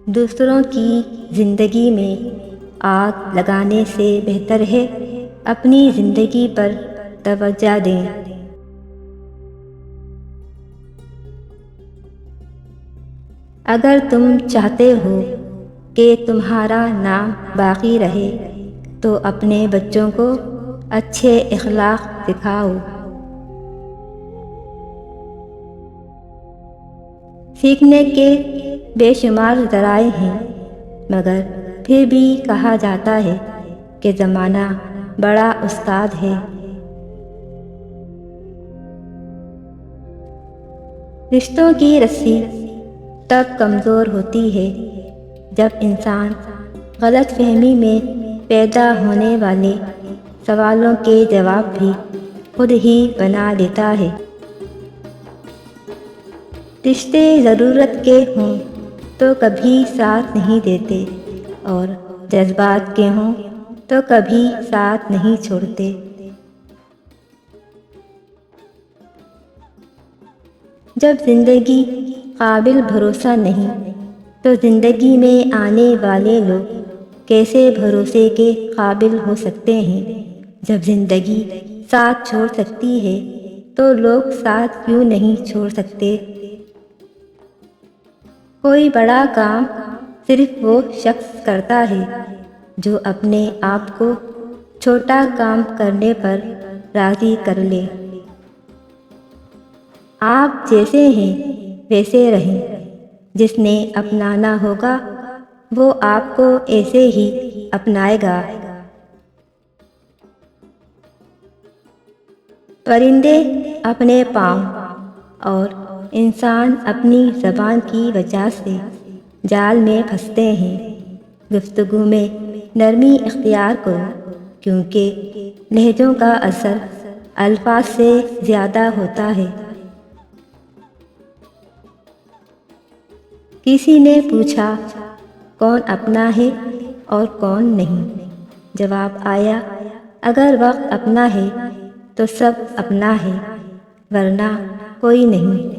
دوسروں کی زندگی میں آگ لگانے سے بہتر ہے اپنی زندگی پر توجہ دیں۔ اگر تم چاہتے ہو کہ تمہارا نام باقی رہے تو اپنے بچوں کو اچھے اخلاق سکھاؤ۔ سیکھنے کے بے شمار ذرائع ہیں، مگر پھر بھی کہا جاتا ہے کہ زمانہ بڑا استاد ہے۔ رشتوں کی رسی تب کمزور ہوتی ہے جب انسان غلط فہمی میں پیدا ہونے والے سوالوں کے جواب بھی خود ہی بنا لیتا ہے۔ رشتے ضرورت کے ہوں تو کبھی ساتھ نہیں دیتے، اور جذبات کے ہوں تو کبھی ساتھ نہیں چھوڑتے۔ جب زندگی قابل بھروسہ نہیں تو زندگی میں آنے والے لوگ کیسے بھروسے کے قابل ہو سکتے ہیں؟ جب زندگی ساتھ چھوڑ سکتی ہے تو لوگ ساتھ کیوں نہیں چھوڑ سکتے؟ کوئی بڑا کام صرف وہ شخص کرتا ہے جو اپنے آپ کو چھوٹا کام کرنے پر راضی کر لے۔ آپ جیسے ہیں ویسے رہیں، جس نے اپنانا ہوگا وہ آپ کو ایسے ہی اپنائے گا۔ پرندے اپنے پاؤں اور انسان اپنی زبان کی وجہ سے جال میں پھنستے ہیں۔ گفتگو میں نرمی اختیار کرو، کیونکہ لہجوں کا اثر الفاظ سے زیادہ ہوتا ہے۔ کسی نے پوچھا کون اپنا ہے اور کون نہیں؟ جواب آیا، اگر وقت اپنا ہے تو سب اپنا ہے، ورنہ کوئی نہیں۔